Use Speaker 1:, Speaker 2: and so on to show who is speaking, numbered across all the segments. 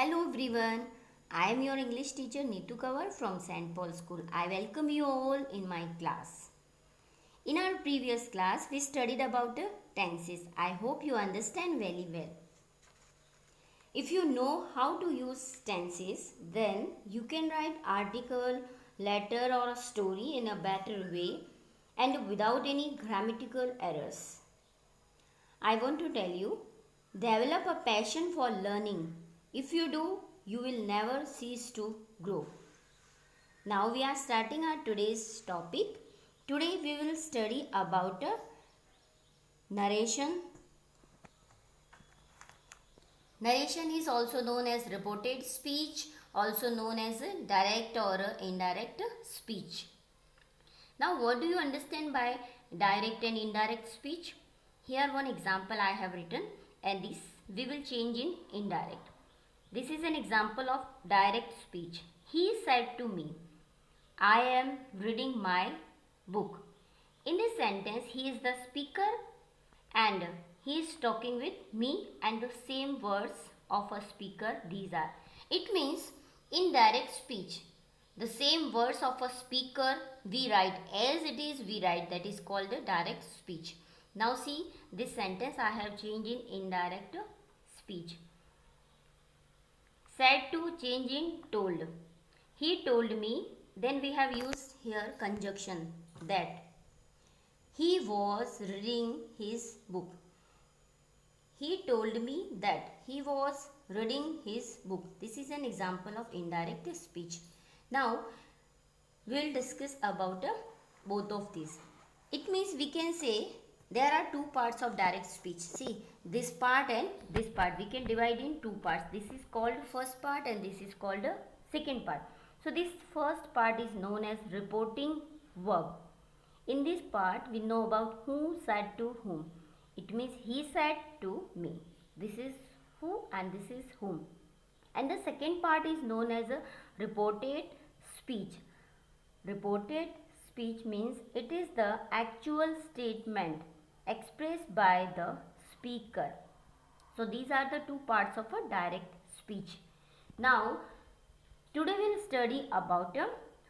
Speaker 1: Hello everyone. I am your English teacher Neetu Kawar from St. Paul School. I welcome you all in my class. In our previous class, we studied about the tenses. I hope you understand very well. If you know how to use tenses, then you can write article, letter or a story in a better way and without any grammatical errors. I want to tell you, develop a passion for learning. If you do, you will never cease to grow. Now we are starting our today's topic. Today we will study about narration. Narration is also known as reported speech, also known as direct or indirect speech. Now what do you understand by direct and indirect speech? Here one example I have written and this we will change in indirect. This is an example of direct speech. He said to me, I am reading my book. In this sentence, he is the speaker and he is talking with me and the same words of a speaker these are. It means in direct speech, the same words of a speaker we write as it is we write, that is called a direct speech. Now see this sentence I have changed in indirect speech. Said to change in told. He told me, then we have used here conjunction that. He was reading his book. He told me that he was reading his book. This is an example of indirect speech. Now we will discuss about both of these. It means we can say there are two parts of direct speech. See, this part and this part. We can divide in two parts. This is called first part and this is called second part. So this first part is known as reporting verb. In this part, we know about who said to whom. It means he said to me. This is who and this is whom. And the second part is known as a reported speech. Reported speech means it is the actual statement expressed by the speaker. So these are the two parts of a direct speech. Now today we will study about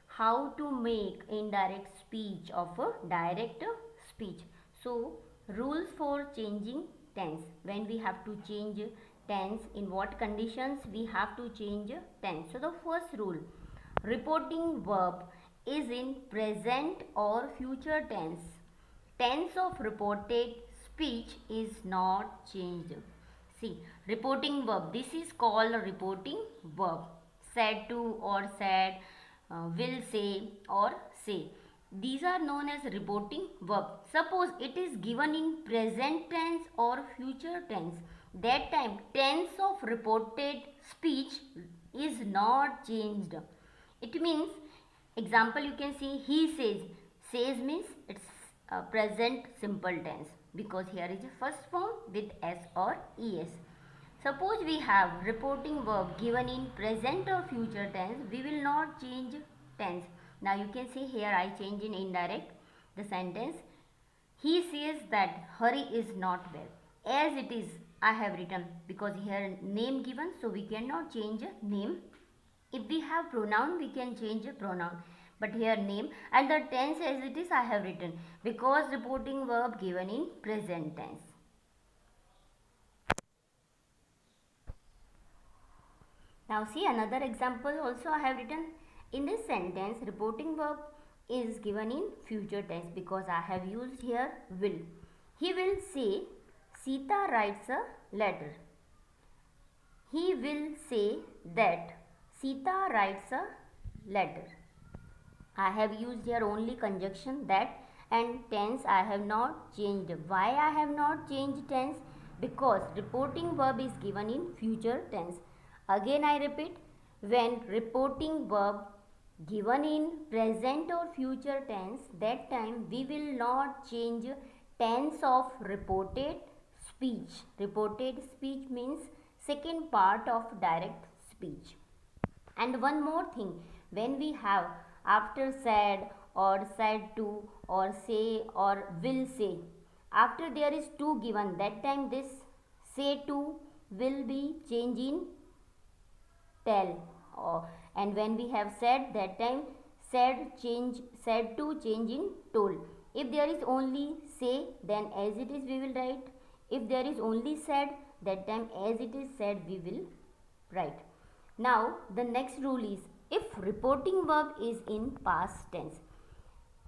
Speaker 1: how to make indirect speech of a direct speech. So rules for changing tense. When we have to change tense, in what conditions we have to change tense. So the first rule, reporting verb is in present or future tense. Tense of reported speech is not changed. See, reporting verb, this is called a reporting verb. Said to or said, will say or say. These are known as reporting verb. Suppose it is given in present tense or future tense. That time tense of reported speech is not changed. It means, example you can see, he says. Says means it's present simple tense because here is a first form with s or es. Suppose we have reporting verb given in present or future tense, we will not change tense. Now you can see here I change in indirect the sentence. He says that Hari is not well. As it is I have written because here name given, so we cannot change name. If we have pronoun, we can change a pronoun. But here name and the tense as it is I have written because reporting verb given in present tense. Now see another example also I have written. In this sentence, reporting verb is given in future tense because I have used here will. He will say, Sita writes a letter. He will say that Sita writes a letter. I have used here only conjunction that and tense I have not changed. Why I have not changed tense? Because reporting verb is given in future tense. Again I repeat, when reporting verb given in present or future tense, that time we will not change tense of reported speech. Reported speech means second part of direct speech. And one more thing, when we have after said or said to or say or will say, after there is to given, that time this say to will be changed in tell. And when we have said, that time said to change in told. If there is only say, then as it is we will write. If there is only said, that time as it is said we will write. Now the next rule is, if reporting verb is in past tense.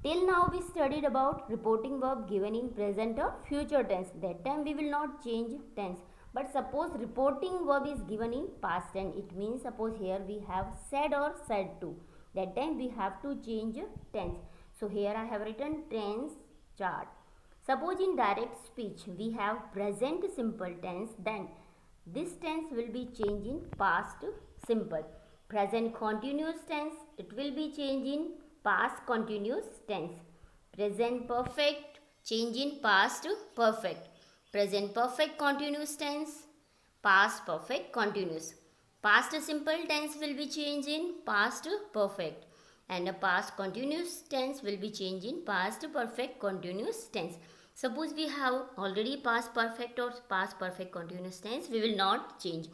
Speaker 1: Till now we studied about reporting verb given in present or future tense. That time we will not change tense. But suppose reporting verb is given in past tense. It means suppose here we have said or said to. That time we have to change tense. So here I have written tense chart. Suppose in direct speech we have present simple tense, then this tense will be changed in past simple. Present continuous tense, it will be changed in past continuous tense. Present perfect, change in past perfect. Present perfect continuous tense, past perfect continuous. Past simple tense will be changed in past perfect. And a past continuous tense will be changed in past perfect continuous tense. Suppose we have already past perfect or past perfect continuous tense, we will not change.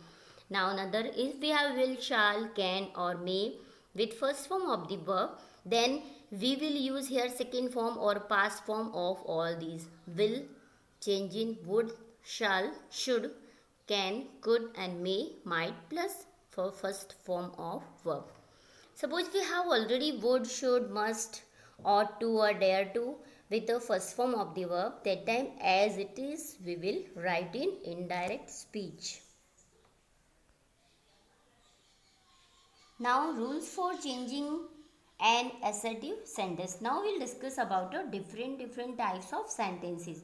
Speaker 1: Now another, if we have will, shall, can or may with first form of the verb, then we will use here second form or past form of all these. Will, change in would, shall, should, can, could and may, might plus for first form of verb. Suppose we have already would, should, must, ought to or dare to with the first form of the verb, that time as it is we will write in indirect speech. Now rules for changing an assertive sentence. Now we'll discuss about different types of sentences.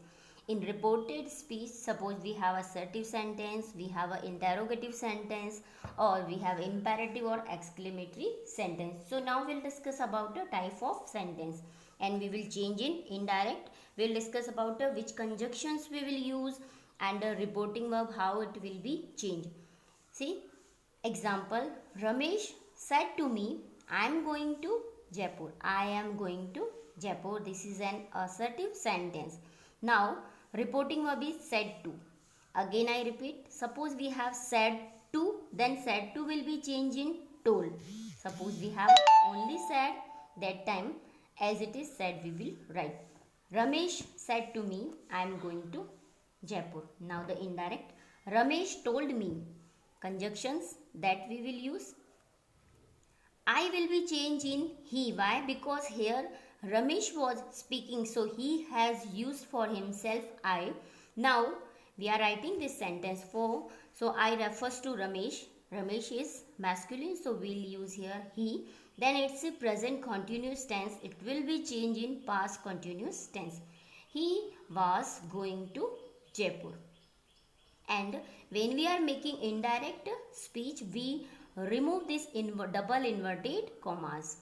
Speaker 1: In reported speech, suppose we have assertive sentence, we have an interrogative sentence, or we have imperative or exclamatory sentence. So now we'll discuss about the type of sentence, and we will change in indirect. We'll discuss about which conjunctions we will use, and the reporting verb how it will be changed. See, example, Ramesh said to me, I am going to Jaipur. I am going to Jaipur. This is an assertive sentence. Now reporting verb is said to. Again I repeat, suppose we have said to, then said to will be changed in told. Suppose we have only said, that time as it is said we will write. Ramesh said to me, I am going to Jaipur. Now the indirect, Ramesh told me. Conjunctions that we will use, I will be changed in he. Why? Because here Ramesh was speaking, so he has used for himself I. Now we are writing this sentence for, so I refers to Ramesh. Ramesh is masculine, so we'll use here he. Then it's a present continuous tense. It will be changed in past continuous tense. He was going to Jaipur. And when we are making indirect speech, we remove this double inverted commas.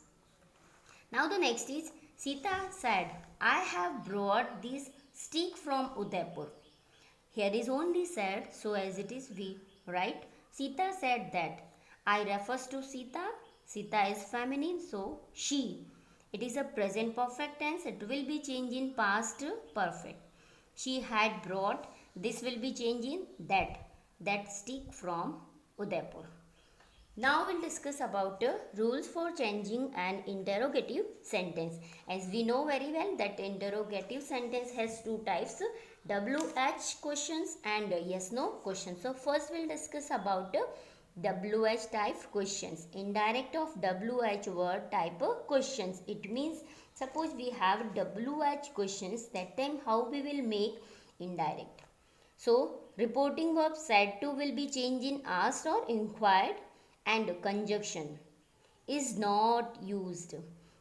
Speaker 1: Now the next is, Sita said, I have brought this stick from Udaipur. Here is only said, so as it is we write, Sita said that. I refers to Sita. Sita is feminine, so she. It is a present perfect tense. It will be changed in past perfect. She had brought. This will be changed in that stick from Udaipur. Now we'll discuss about rules for changing an interrogative sentence. As we know very well that interrogative sentence has two types, WH questions and yes no questions. So first we'll discuss about WH type questions. Indirect of WH word type questions. It means suppose we have WH questions, that time how we will make indirect. So reporting verb said to will be changed in asked or inquired, and conjunction is not used.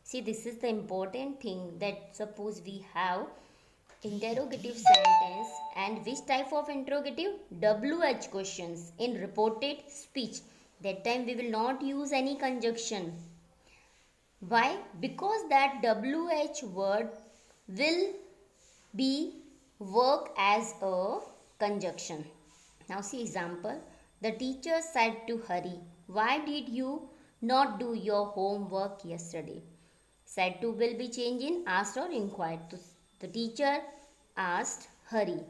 Speaker 1: See, this is the important thing, that suppose we have interrogative sentence, and which type of interrogative? WH questions in reported speech. That time we will not use any conjunction. Why? Because that WH word will be work as a conjunction. Now see example. The teacher said to Hari, why did you not do your homework yesterday? Said to will be changed in asked or inquired. The teacher asked Hari.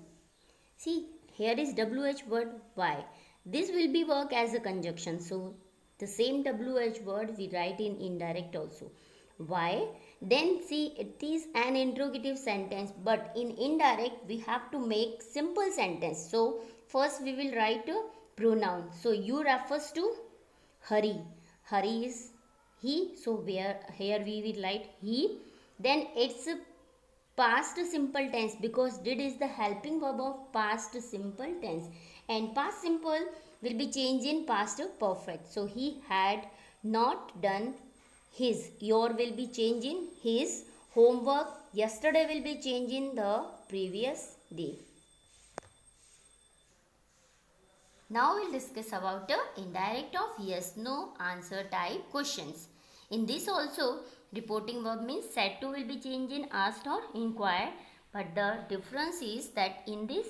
Speaker 1: See, here is WH word why. This will be work as a conjunction. So The same WH word we write in indirect also. Why? Then see, it is an interrogative sentence, but in indirect we have to make simple sentence. So first we will write a pronoun. So you refers to Hari. Hari is he. So where here we will write he. Then it's a past simple tense because did is the helping verb of past simple tense, and past simple will be changed in past perfect. So he had not done his. Your will be changed in his homework. Yesterday will be changed in the previous day. Now we'll discuss about the indirect of yes no answer type questions. In this also reporting verb means said to will be changed in asked or inquired, but the difference is that in this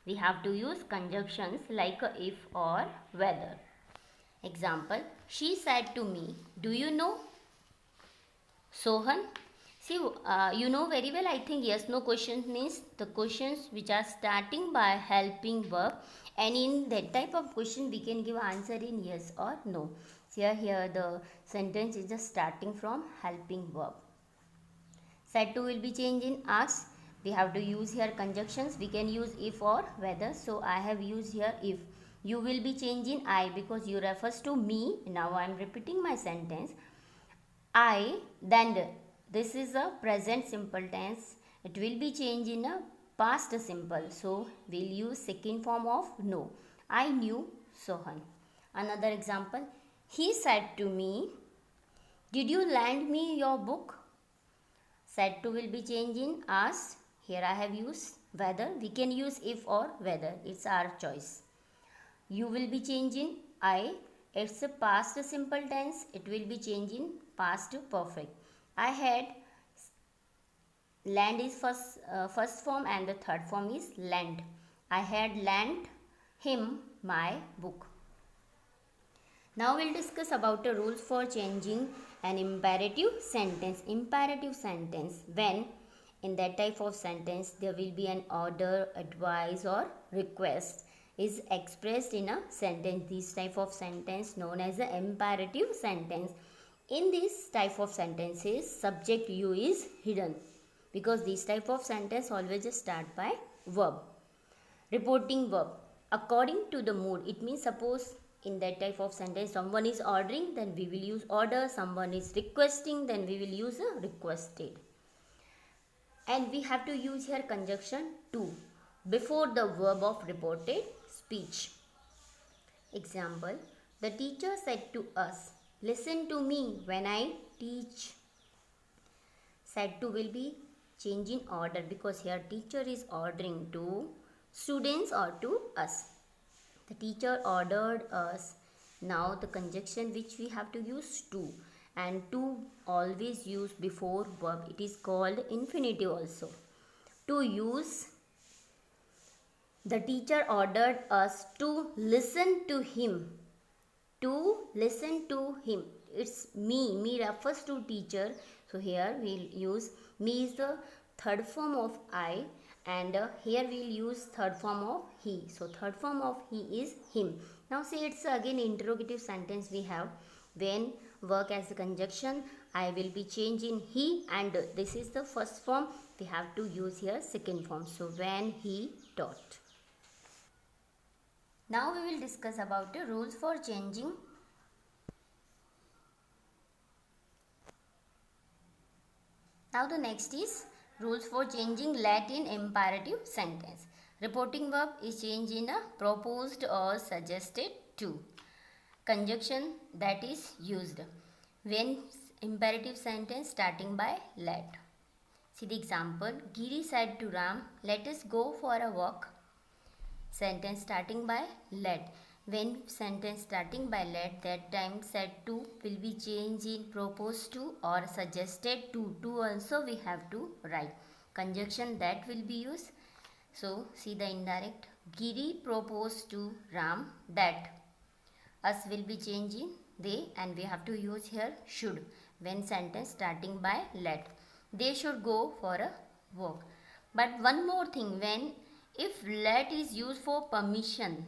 Speaker 1: we have to use conjunctions like if or whether. Example, she said to me, do you know Sohan? See, you know very well, I think yes no questions means the questions which are starting by helping verb, and in that type of question we can give answer in yes or no. See here the sentence is just starting from helping verb. Said to will be changed in asked. We have to use here conjunctions. We can use if or whether. So I have used here if. You will be changed in I because you refers to me. Now I am repeating my sentence. I, then this is a present simple tense. It will be changed in a past simple. So we'll use second form of know. I knew Sohan. Another example. He said to me, did you lend me your book? Said to will be changed in asked. Here I have used whether. We can use if or whether. It's our choice. You will be changed in I. It's a past simple tense. It will be changed in past perfect. I had lend is first form and the third form is lent. I had lent him my book. Now we'll discuss about the rules for changing an imperative sentence. Imperative sentence, when in that type of sentence there will be an order, advice or request is expressed in a sentence. This type of sentence known as an imperative sentence. In this type of sentences, subject you is hidden because this type of sentence always start by verb. Reporting verb, according to the mood. It means suppose in that type of sentence someone is ordering, then we will use order. Someone is requesting, then we will use a requested. And we have to use here conjunction to before the verb of reported speech. Example, the teacher said to us, listen to me when I teach. Said to will be changing order because here teacher is ordering to students or to us. The teacher ordered us. Now the conjunction which we have to use to, and to always use before verb. It is called infinitive also. To use, the teacher ordered us to listen to him. To listen to him. It's me. Me refers to teacher. So here we'll use me is the third form of I, and here we'll use third form of he. So third form of he is him. Now see, it's again interrogative sentence we have. When work as a conjunction, I will be changed in he, and this is the first form. We have to use here second form. So when he taught. Now we will discuss about the rules for changing. Now the next is rules for changing let in imperative sentence. Reporting verb is changed in a proposed or suggested to. Conjunction that is used when imperative sentence starting by let. See the example, Giri said to Ram, let us go for a walk. Sentence starting by let. When sentence starting by let, that time said to will be changed in proposed to or suggested to. To also we have to write. Conjunction that will be used. So see the indirect. Giri proposed to Ram that. Us will be changed in they, and we have to use here should when sentence starting by let. They should go for a walk. But one more thing, when if let is used for permission,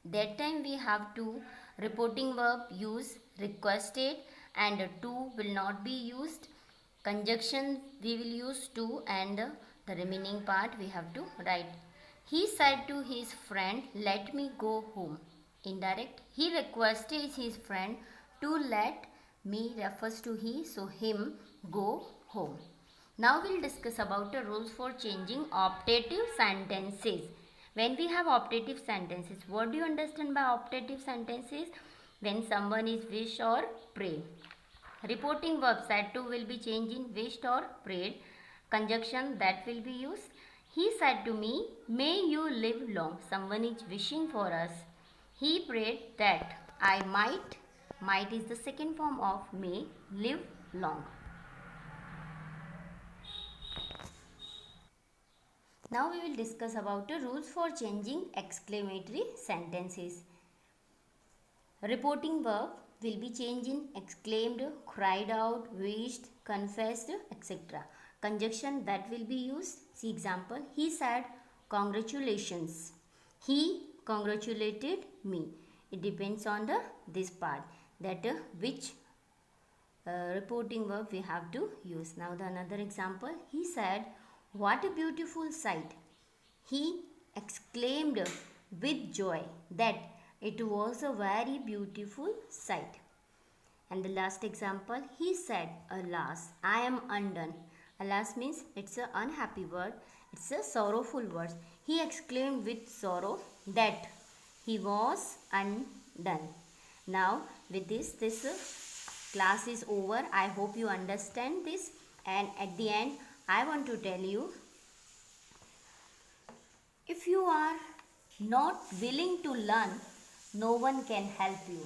Speaker 1: that time we have to Reporting verb use requested and to will not be used. Conjunction we will use to and the remaining part we have to write. He said to his friend, let me go home. Indirect. He requested his friend to let me refers to he, so him go home. Now we'll discuss about the rules for changing optative sentences. When we have optative sentences, what do you understand by optative sentences? When someone is wish or pray. Reporting verb said to will be changed in wished or prayed. Conjunction that will be used. He said to me, may you live long. Someone is wishing for us. He prayed that I might. Might is the second form of may, live long. Now we will discuss about the rules for changing exclamatory sentences. Reporting verb will be changed in exclaimed, cried out, wished, confessed, etc. Conjunction that will be used. See example. He said, congratulations. He congratulated me. It depends on this part that which reporting verb we have to use. Now the another example. He said, what a beautiful sight. He exclaimed with joy that it was a very beautiful sight. And the last example, he said, alas, I am undone. Alas means it's an unhappy word. It's a sorrowful word. He exclaimed with sorrow that he was undone. Now with this class is over. I hope you understand this. And at the end, I want to tell you, if you are not willing to learn, no one can help you.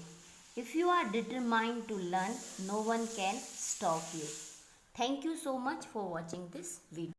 Speaker 1: If you are determined to learn, no one can stop you. Thank you so much for watching this video.